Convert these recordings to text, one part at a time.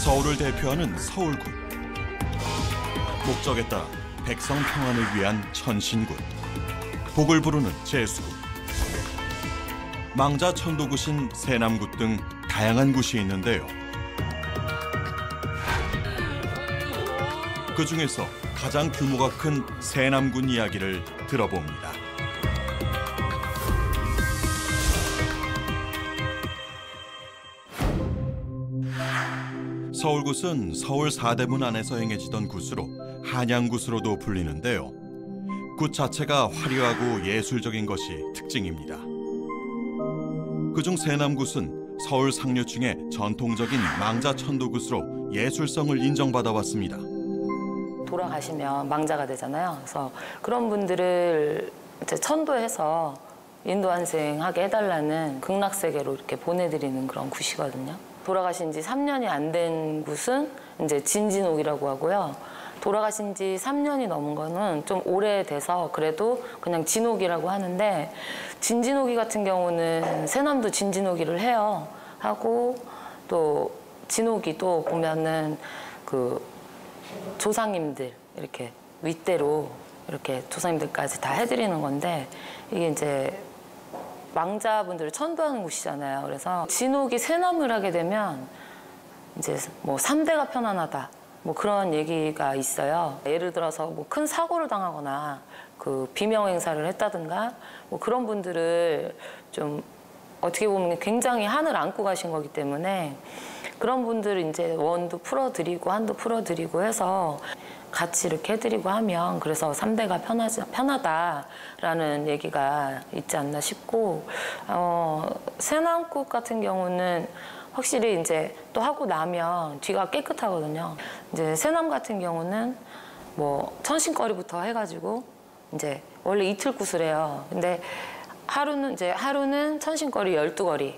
서울을 대표하는 서울굿. 목적에 따라 백성 평안을 위한 천신굿. 복을 부르는 제수굿. 망자 천도굿인 세남굿 등 다양한 굿이 있는데요. 그중에서 가장 규모가 큰 세남굿 이야기를 들어봅니다. 서울굿은 서울 사대문 안에서 행해지던 굿으로 한양굿으로도 불리는데요. 굿 자체가 화려하고 예술적인 것이 특징입니다. 그중 세남굿은 서울 상류층의 전통적인 망자 천도굿으로 예술성을 인정받아 왔습니다. 돌아가시면 망자가 되잖아요. 그래서 그런 분들을 이제 천도해서 인도환생하게 해달라는 극락세계로 이렇게 보내드리는 그런 굿이거든요. 돌아가신 지 3년이 안 된 굿은 이제 진진옥이라고 하고요. 돌아가신 지 3년이 넘은 거는 좀 오래돼서 그래도 그냥 진옥이라고 하는데, 진진옥이 같은 경우는 세남도 진진옥이를 해요. 하고 또 진옥이 또 보면은 그 조상님들 이렇게 윗대로 이렇게 조상님들까지 다 해드리는 건데, 이게 이제 망자분들을 천도하는 곳이잖아요. 그래서 진옥이 세남을 하게 되면 이제 뭐 3대가 편안하다, 뭐 그런 얘기가 있어요. 예를 들어서 뭐 큰 사고를 당하거나 그 비명 행사를 했다든가 뭐 그런 분들을 좀 어떻게 보면 굉장히 한을 안고 가신 거기 때문에 그런 분들을 이제 원도 풀어드리고 한도 풀어드리고 해서 같이 이렇게 해드리고 하면, 그래서 3대가 편하다라는 얘기가 있지 않나 싶고, 세남굿 같은 경우는 확실히 이제 또 하고 나면 뒤가 깨끗하거든요. 이제 세남 같은 경우는 뭐 천신거리부터 해가지고 이제 원래 이틀굿을 해요. 근데 하루는 천신거리 12거리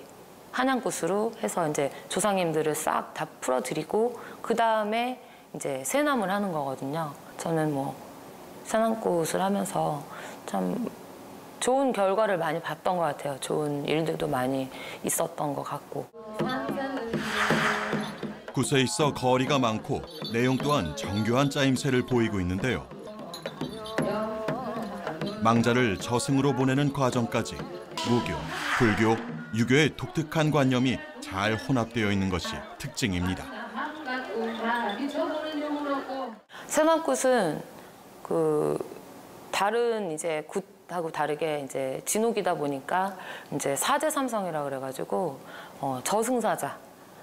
한양굿으로 해서 이제 조상님들을 싹 다 풀어드리고 그 다음에 이제 세남을 하는 거거든요. 저는 뭐 세남굿을 하면서 참 좋은 결과를 많이 봤던 것 같아요. 좋은 일들도 많이 있었던 것 같고. 굿에 있어 거리가 많고 내용 또한 정교한 짜임새를 보이고 있는데요. 망자를 저승으로 보내는 과정까지 무교, 불교, 유교의 독특한 관념이 잘 혼합되어 있는 것이 특징입니다. 세남굿은 그 다른 이제 굿하고 다르게 이제 진옥이다 보니까 이제 사제삼성이라 그래가지고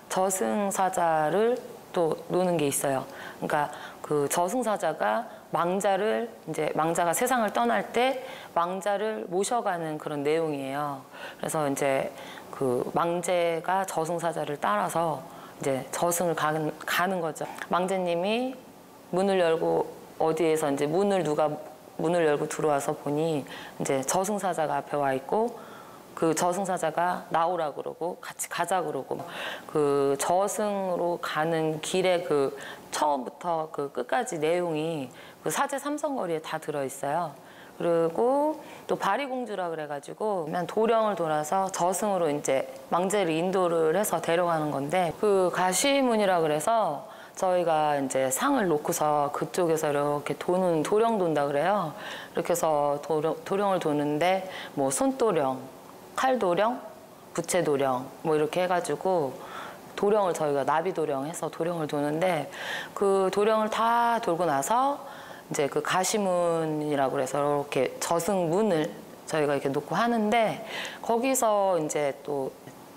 저승사자를 또 노는 게 있어요. 그러니까 그 저승사자가 망자가 세상을 떠날 때 망자를 모셔가는 그런 내용이에요. 그래서 이제 그 망제가 저승사자를 따라서 이제 저승을 가는 거죠. 망제님이 문을 열고 어디에서 이제 누가 문을 열고 들어와서 보니 이제 저승사자가 앞에 와 있고, 그 저승사자가 나오라 그러고 같이 가자 그러고, 그 저승으로 가는 길에 그 처음부터 그 끝까지 내용이 그 사제 삼성거리에 다 들어있어요. 그리고 또 바리공주라 그래가지고 도령을 돌아서 저승으로 이제 망제를 인도를 해서 데려가는 건데, 그 가시문이라 그래서 저희가 이제 상을 놓고서 그쪽에서 이렇게 도령 돈다 그래요. 이렇게 해서 도령을 도는데 뭐 손도령, 칼도령, 부채도령 뭐 이렇게 해가지고 도령을 저희가 나비도령 해서 도령을 도는데, 그 도령을 다 돌고 나서 이제 그 가시문이라고 그래서 이렇게 저승문을 저희가 이렇게 놓고 하는데, 거기서 이제 또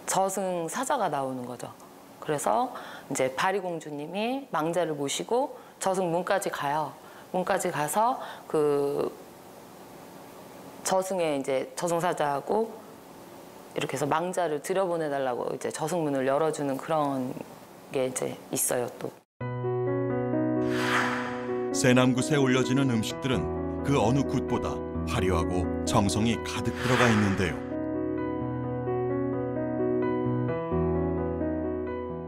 저승 사자가 나오는 거죠. 그래서 이제 바리공주님이 망자를 모시고 저승문까지 가요. 문까지 가서 그 저승에 이제 저승사자하고 이렇게 해서 망자를 들여보내달라고 이제 저승문을 열어주는 그런 게 이제 있어요, 또. 세남굿에 올려지는 음식들은 그 어느 굿보다 화려하고 정성이 가득 들어가 있는데요.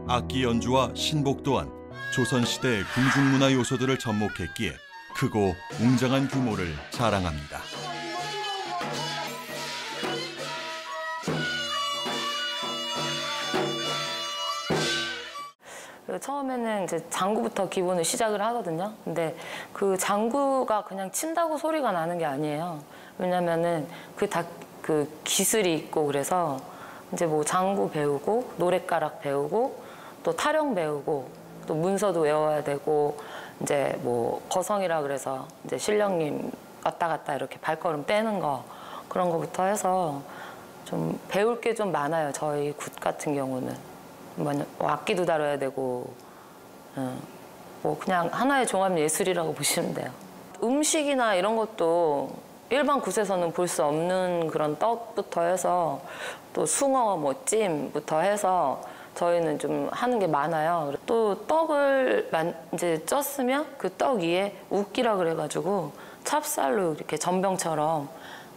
악기 연주와 신복 또한 조선시대 궁중문화 요소들을 접목했기에 크고 웅장한 규모를 자랑합니다. 그리고 처음에는 이제 장구부터 기본을 시작을 하거든요. 근데 그 장구가 그냥 친다고 소리가 나는 게 아니에요. 왜냐면은 그 기술이 있고 그래서 이제 뭐 장구 배우고 노랫가락 배우고 또 타령 배우고 또 문서도 외워야 되고 이제 뭐 거성이라 그래서 이제 신령님 왔다 갔다 이렇게 발걸음 떼는 거 그런 거부터 해서 좀 배울 게 좀 많아요. 저희 굿 같은 경우는 뭐 악기도 다뤄야 되고 뭐 그냥 하나의 종합 예술이라고 보시면 돼요. 음식이나 이런 것도 일반 굿에서는 볼 수 없는 그런 떡부터 해서 또 숭어 뭐 찜부터 해서 저희는 좀 하는 게 많아요. 또 떡을 이제 쪘으면 그 떡 위에 웃기라 그래가지고 찹쌀로 이렇게 전병처럼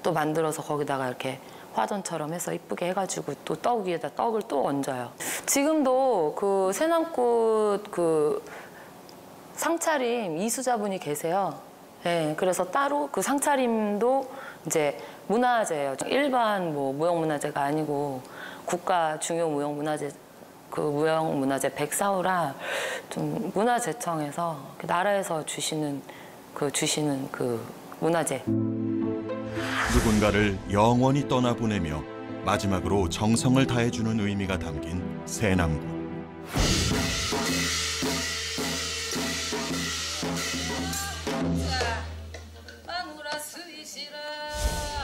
또 만들어서 거기다가 이렇게 화전처럼 해서 이쁘게 해가지고 또 떡 위에다 떡을 또 얹어요. 지금도 그 새남꽃 그 상차림 이수자분이 계세요. 네, 그래서 따로 그 상차림도 이제 문화재예요. 일반 뭐 무형문화재가 아니고 국가 중요 무형문화재 그 무형문화재 104호라 좀 문화재청에서 나라에서 주시는 그 문화재. 누군가를 영원히 떠나보내며 마지막으로 정성을 다해주는 의미가 담긴 새남굿.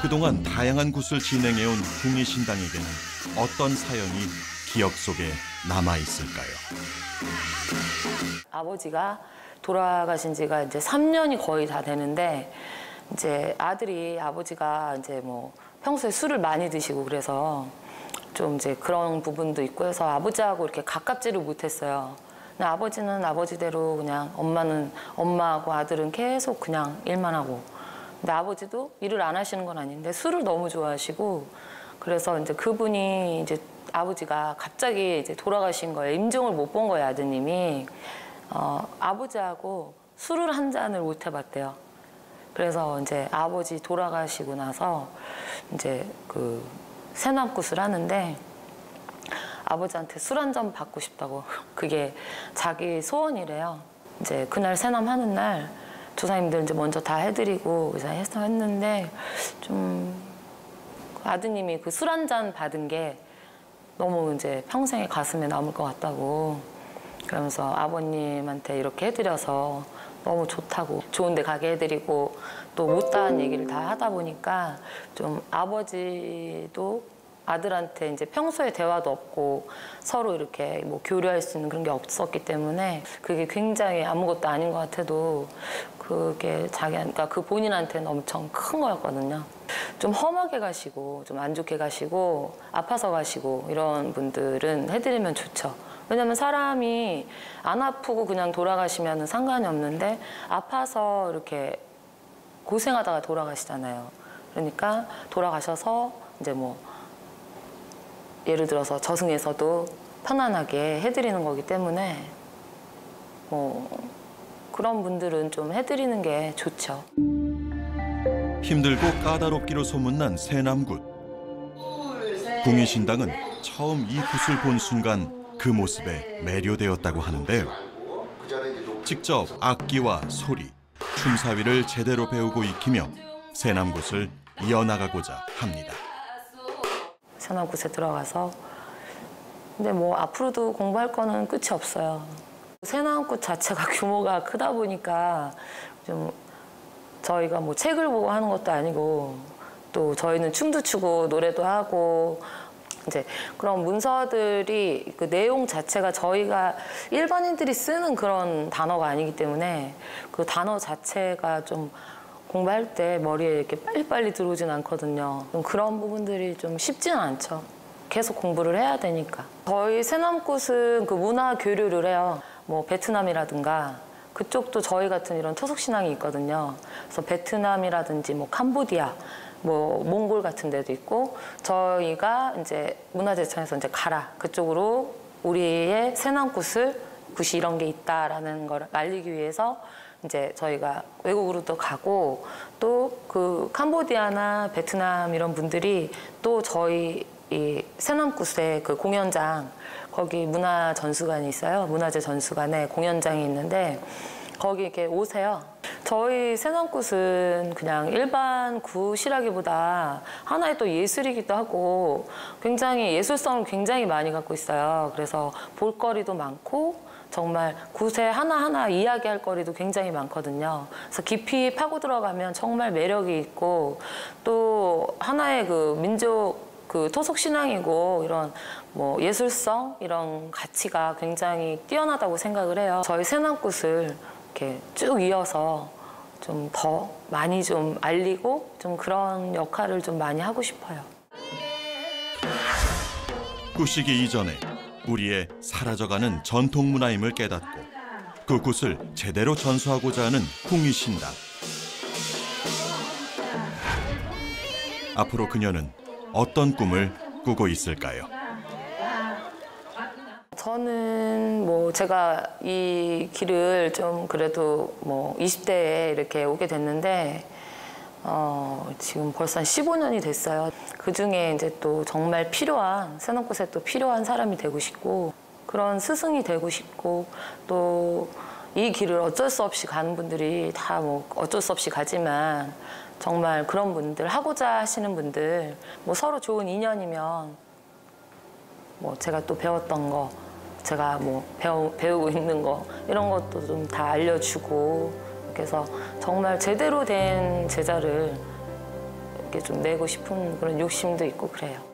그동안 다양한 굿을 진행해온 궁이신당에게는 어떤 사연이 기억 속에 남아있을까요? 아버지가 돌아가신 지가 이제 3년이 거의 다 되는데 이제 아들이 아버지가 이제 뭐 평소에 술을 많이 드시고 그래서 좀 이제 그런 부분도 있고 해서 아버지하고 이렇게 가깝지를 못했어요. 근데 아버지는 아버지대로 그냥 엄마는 엄마하고 아들은 계속 그냥 일만 하고. 근데 아버지도 일을 안 하시는 건 아닌데 술을 너무 좋아하시고 그래서 이제 그분이 이제 아버지가 갑자기 이제 돌아가신 거예요. 임종을 못 본 거예요, 아드님이. 아버지하고 술을 한 잔을 못 해봤대요. 그래서 이제 아버지 돌아가시고 나서 이제 그 새남굿을 하는데 아버지한테 술 한 잔 받고 싶다고 그게 자기 소원이래요. 이제 그날 새남 하는 날 조사님들 이제 먼저 다 해드리고 해서 했는데 좀 아드님이 그 술 한 잔 받은 게 너무 이제 평생에 가슴에 남을 것 같다고 그러면서 아버님한테 이렇게 해드려서 너무 좋다고 좋은 데 가게 해드리고 또 못다한 얘기를 다 하다 보니까 좀 아버지도 아들한테 이제 평소에 대화도 없고 서로 이렇게 뭐 교류할 수 있는 그런 게 없었기 때문에 그게 굉장히 아무것도 아닌 것 같아도 그게 그러니까 그 본인한테는 엄청 큰 거였거든요. 좀 험하게 가시고 좀 안 좋게 가시고 아파서 가시고 이런 분들은 해드리면 좋죠. 왜냐면 사람이 안 아프고 그냥 돌아가시면 상관이 없는데 아파서 이렇게 고생하다가 돌아가시잖아요. 그러니까 돌아가셔서 이제 뭐 예를 들어서 저승에서도 편안하게 해드리는 거기 때문에 뭐 그런 분들은 좀 해드리는 게 좋죠. 힘들고 까다롭기로 소문난 새남굿. 궁이신당은 처음 이 굿을 본 순간 그 모습에 매료되었다고 하는데요. 직접 악기와 소리, 춤사위를 제대로 배우고 익히며 새남굿을 이어나가고자 합니다. 새남굿에 들어가서 근데 뭐 앞으로도 공부할 거는 끝이 없어요. 새남굿 자체가 규모가 크다 보니까 좀 저희가 뭐 책을 보고 하는 것도 아니고 또 저희는 춤도 추고 노래도 하고 이제 그런 문서들이 그 내용 자체가 저희가 일반인들이 쓰는 그런 단어가 아니기 때문에 그 단어 자체가 좀 공부할 때 머리에 이렇게 빨리빨리 들어오진 않거든요. 그런 부분들이 좀 쉽지는 않죠. 계속 공부를 해야 되니까. 저희 새남굿은 그 문화 교류를 해요. 뭐 베트남이라든가 그쪽도 저희 같은 이런 토속 신앙이 있거든요. 그래서 베트남이라든지 뭐 캄보디아, 뭐 몽골 같은 데도 있고 저희가 이제 문화재청에서 이제 가라 그쪽으로 우리의 새남굿이 이런 게 있다라는 걸 알리기 위해서 이제 저희가 외국으로도 가고 또 그 캄보디아나 베트남 이런 분들이 또 저희 이 새남굿의 그 공연장 거기 문화전수관이 있어요. 문화재 전수관에 공연장이 있는데 거기 이렇게 오세요. 저희 세남굿은 그냥 일반 굿이라기보다 하나의 또 예술이기도 하고 굉장히 예술성을 굉장히 많이 갖고 있어요. 그래서 볼거리도 많고 정말 굿에 하나하나 이야기할 거리도 굉장히 많거든요. 그래서 깊이 파고 들어가면 정말 매력이 있고 또 하나의 그 민족 그 토속 신앙이고 이런 뭐 예술성 이런 가치가 굉장히 뛰어나다고 생각을 해요. 저희 세남굿을 이렇게 쭉 이어서 좀 더 많이 좀 알리고 좀 그런 역할을 좀 많이 하고 싶어요. 굿이기 이전에 우리의 사라져가는 전통 문화임을 깨닫고 그 굿을 제대로 전수하고자 하는 홍의신당. 앞으로 그녀는 어떤 꿈을 꾸고 있을까요? 저는 뭐 제가 이 길을 좀 그래도 뭐 20대에 이렇게 오게 됐는데 지금 벌써 한 15년이 됐어요. 그중에 이제 또 정말 필요한 세남굿에 또 필요한 사람이 되고 싶고 그런 스승이 되고 싶고 또 이 길을 어쩔 수 없이 가는 분들이 다 뭐 어쩔 수 없이 가지만 정말 그런 분들 하고자 하시는 분들 뭐 서로 좋은 인연이면 뭐 제가 또 배웠던 거 제가 뭐 배우고 있는 거 이런 것도 좀 다 알려주고 이렇게 해서 정말 제대로 된 제자를 이렇게 좀 내고 싶은 그런 욕심도 있고 그래요.